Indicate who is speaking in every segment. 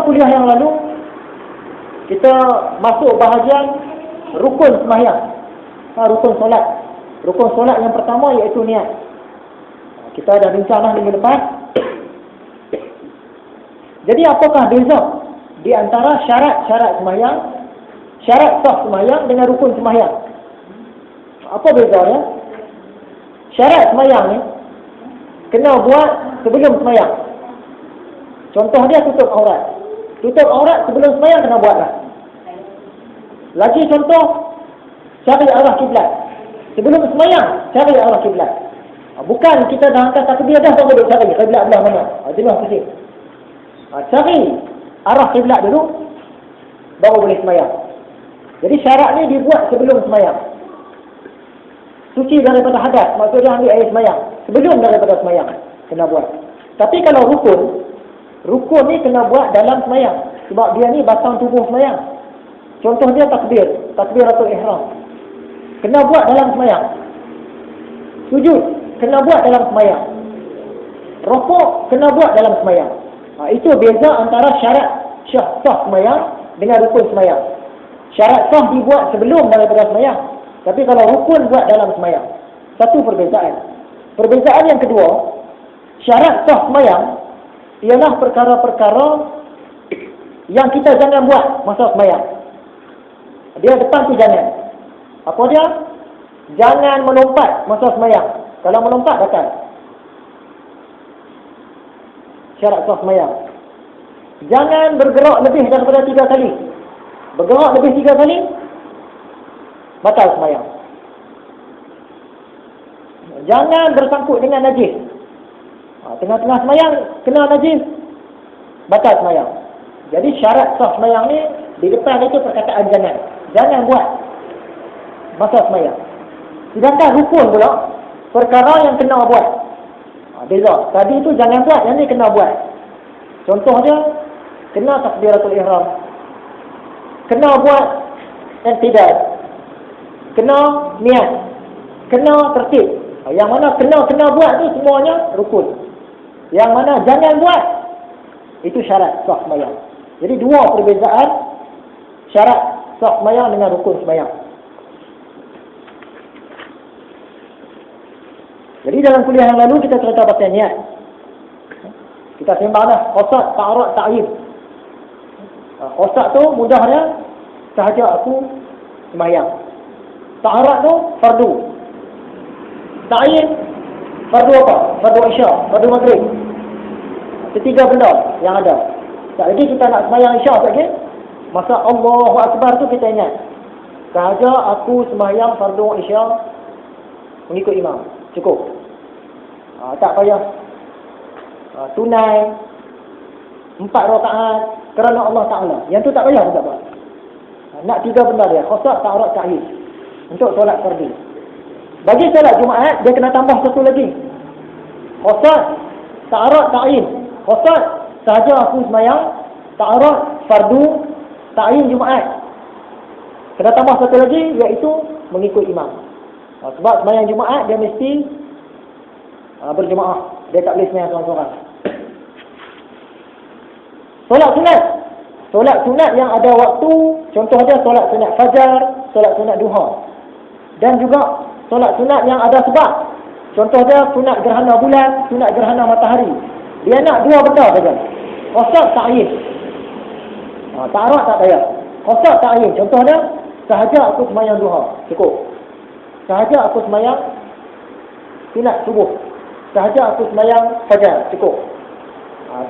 Speaker 1: kuliah yang lalu kita masuk bahagian rukun sembahyang. Rukun solat. Rukun solat yang pertama iaitu niat. Kita dah bincang dah minggu lepas. Jadi apakah beza di antara syarat-syarat sembahyang, syarat sah sembahyang dengan rukun sembahyang? Apa bezanya? Syarat sembahyang ni kena buat sebelum sembahyang. Contoh dia tutup aurat. Tutup aurat sebelum sembahyang kena buat dah. Lagi contoh, cari arah kiblat. Sebelum sembahyang, cari arah kiblat. Bukan kita dah angkat takbir dah baru duk cari kiblat belah mana. Jelas pusing. Cari arah kiblat dulu baru boleh sembahyang. Jadi syarat ni dibuat sebelum sembahyang. Suci daripada hadas, maksudnya ambil air sembahyang. Sebelum daripada sembahyang kena buat. Tapi kalau rukun ni kena buat dalam sembahyang. Sebab dia ni batang tubuh sembahyang. Contoh dia takbiratul ihram. Kena buat dalam sembahyang. Sujud kena buat dalam sembahyang. Rukuk kena buat dalam sembahyang. Itu beza antara syarat sah sembahyang dengan rukun sembahyang. Syarat sah dibuat sebelum daripada sembahyang. Tapi kalau rukun buat dalam sembahyang. Satu perbezaan. Perbezaan yang kedua, syarat sah sembahyang ialah perkara-perkara yang kita jangan buat masa sembahyang. Dia depan tu jangan. Apa dia? Jangan melompat masa sembahyang. Kalau melompat batal. Syarat sah sembahyang. Jangan bergerak lebih daripada 3 kali. Bergerak lebih 3 kali, batal sembahyang. Jangan bersangkut dengan najis. Tengah-tengah sembahyang kena najis, batal sembahyang. Jadi syarat sah sembahyang ni di depan itu perkataan jangan. Jangan buat masa sembahyang. Sedangkan rukun pula perkara yang kena buat. Beza. Tadi tu jangan buat, yang ni kena buat. Contoh dia, kena takbiratul ihram. Kena buat i'tidal. Kena niat. Kena tertib. Yang mana kena buat tu semuanya rukun. Yang mana jangan buat, itu syarat sah sembahyang. Jadi dua perbezaan syarat sah sembahyang dengan rukun sembahyang. Jadi dalam kuliah yang lalu kita cerita pasal niat. Kita sembang dah qasad, ta'arud, ta'yin. Qasad tu mudahnya sahaja aku sembahyang. Ta'arud tu fardu. Ta'yin fardu apa? Fardu isya, fardu maghrib. Ketiga benda yang ada. Tak lagi kita nak sembahyang isya lagi. Masa Allahu Akbar tu kita ingat, sahaja aku sembahyang fardu isya mengikut imam. Cukup. Tak payah tunai 4 rakaat kerana Allah Ta'ala. Yang tu tak payah tak buat. Nak 3 benda dia. Qasad, ta'arud, ta'yin. Untuk solat fardu. Bagi solat Jumaat, dia kena tambah satu lagi. Qasad, ta'arud, ta'yin. Qasad, sahaja aku sembahyang. Ta'arud, fardu, ta'yin Jumaat. Kena tambah satu lagi, iaitu mengikut imam. Sebab sembahyang Jumaat, dia mesti berjemaah. Dia tak boleh sembahyang seorang-seorang. Solat sunat. Solat sunat yang ada waktu, contoh dia solat sunat fajar, solat sunat duha. Dan juga solat sunat yang ada sebab. Contoh dia sunat gerhana bulan, sunat gerhana matahari. Dia nak 2 benda saja. Qasad, ta'yin. Ta'arud tak payah. Qasad, ta'yin. Contoh dia, sahaja aku sembahyang duha. Cukup. Sahaja aku sembahyang sunat subuh. Sahaja aku sembahyang fajar. Cukup.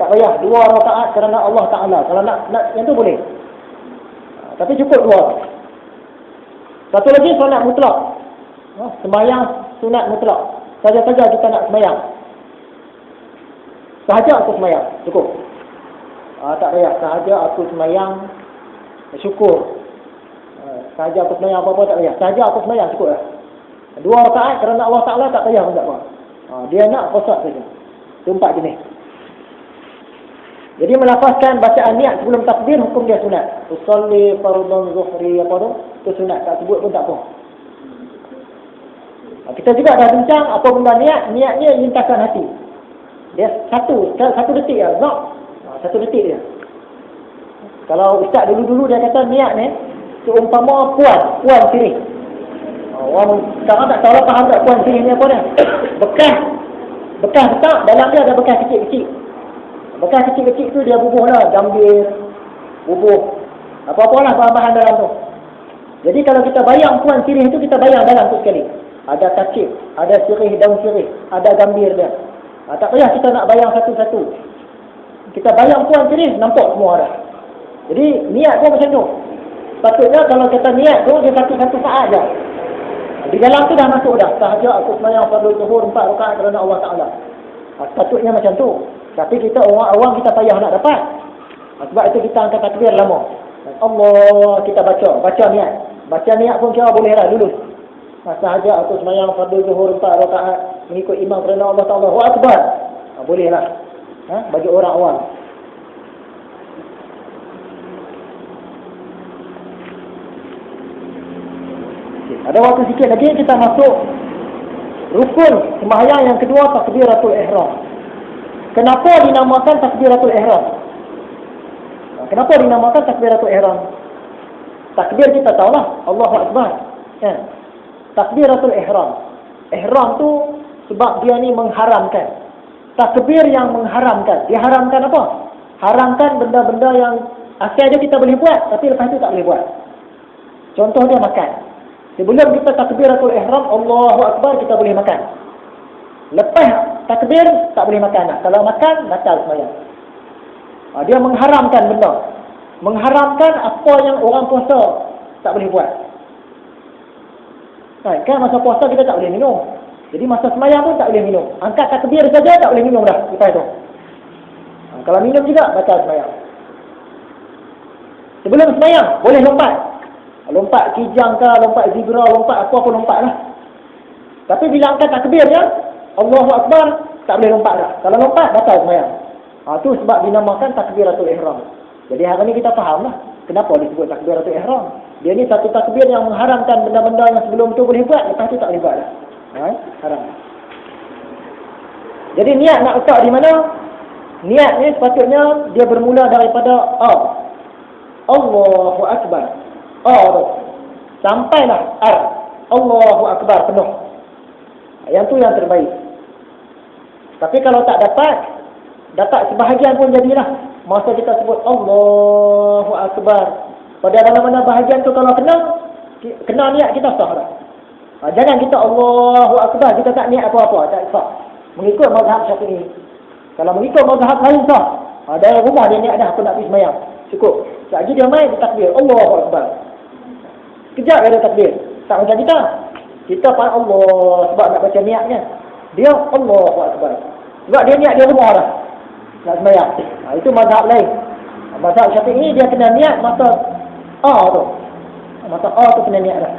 Speaker 1: Tak payah 2 rakaat kerana Allah Ta'ala. Kalau nak yang tu boleh. Tapi cukup 2. Satu lagi sunat mutlak. Sembahyang sunat mutlak. Saja-saja kita nak sembahyang. Sahaja aku sembahyang. Cukup. Tak payah. Sahaja aku sembahyang syukur. Sahaja aku sembahyang apa-apa tak payah. Sahaja aku sembahyang cukup lah. 2 rakaat kerana Allah Ta'ala tak payah pun tak apa. Dia nak qasad saja. Itu 4 jenis. Jadi melafazkan bacaan niat sebelum takbir, hukum dia sunat. Usalli fardhan zuhri apa tu? Itu sunat. Tak sebut pun tak apa. Kita juga dah bincang apa benda niat. Niatnya lintasan hati. Dia satu detik je. Zak. 1 detik je. Kalau ustaz dulu-dulu dia kata niat ni seumpama puan sirih. Orang sekarang tak tahu lah faham tak puan sirih ni apa dia. Bekas tak, dalam dia ada bekas kecil-kecil. Bekas kecil-kecil tu dia bubuh lah, gambir, bubuh apa-apalah bahan-bahan dalam tu. Jadi kalau kita bayang puan sirih tu, kita bayang dalam tu sekali. Ada kacip, ada sirih, daun sirih, ada gambir dia. Tak payah kita nak bayang satu-satu. Kita bayang puan sirih, nampak semua dah. Jadi niat pun macam tu. Patutnya kalau kita niat tu, dia satu-satu saat je. Di dalam tu dah masuk dah. Tahajud aku semayang fardhu zuhur 4 rakaat kerana Allah Ta'ala. Patutnya macam tu. Tapi kita orang awam kita payah nak dapat. Sebab itu kita angkat takbir lama. Allah kita baca niat. Baca niat pun kira boleh dah lulus. Tahajud aku semayang fardhu zuhur 4 rakaat mengikut imam kerana Allah Ta'ala. Allahu Akbar. Boleh lah. Bagi orang awam. Ada waktu sikit lagi kita masuk rukun sembahyang yang kedua, takbiratul ihram. Kenapa dinamakan takbiratul ihram? Kenapa dinamakan takbiratul ihram? Takbir kita tahulah, Allahu Akbar. Takbiratul ihram. Ihram tu sebab dia ni mengharamkan. Takbir yang mengharamkan. Dia haramkan apa? Haramkan benda-benda yang asalnya kita boleh buat, tapi lepas tu tak boleh buat. Contoh dia makan. Sebelum kita takbiratul ihram, Allahu Akbar, kita boleh makan. Lepas takbir, tak boleh makan lah. Kalau makan, batal sembahyang. Dia mengharamkan benda. Mengharamkan apa yang orang puasa tak boleh buat. Kan masa puasa kita tak boleh minum. Jadi masa sembahyang pun tak boleh minum. Angkat takbir saja tak boleh minum dah lepas tu. Kalau minum juga, batal sembahyang. Sebelum sembahyang, boleh lompat. Lompat kijang ke, lompat zebra, lompat apa pun lompat lah. Tapi bila angkat takbirnya, Allahu Akbar, tak boleh lompat dah. Kalau lompat, batal sembahyang. Itu sebab dinamakan takbiratul ihram. Jadi hari ni kita faham lah kenapa disebut takbiratul ihram. Dia ni satu takbir yang mengharamkan benda-benda yang sebelum tu boleh buat, lepas tu tak boleh buat dah. Haram. Jadi niat nak letak di mana? Niat ni sepatutnya dia bermula daripada Allahu Akbar. Sampailah Allahu Akbar penuh. Yang tu yang terbaik. Tapi kalau tak dapat sebahagian pun jadilah. Masa kita sebut Allahu Akbar, pada mana-mana bahagian tu kalau kena niat kita sah dah. Jangan kita Allahu Akbar, kita tak niat apa-apa, tak sah. Mengikut mazhab Syafi'i. Kalau mengikut mazhab lain sah. Ada rumah dia niat dah aku nak pergi sembahyang. Cukup. Sekejap lagi dia main, dia takbir Allahu Akbar. Kejap ada takbir. Tak macam kita. Kita faham Allah sebab nak baca niatnya. Dia Allahu Akbar. Sebab dia niat dia rumah dah nak sembahyang. Itu mazhab lain. Mazhab Syafi'i dia kena niat masa tu. Masa tu kena niat dah.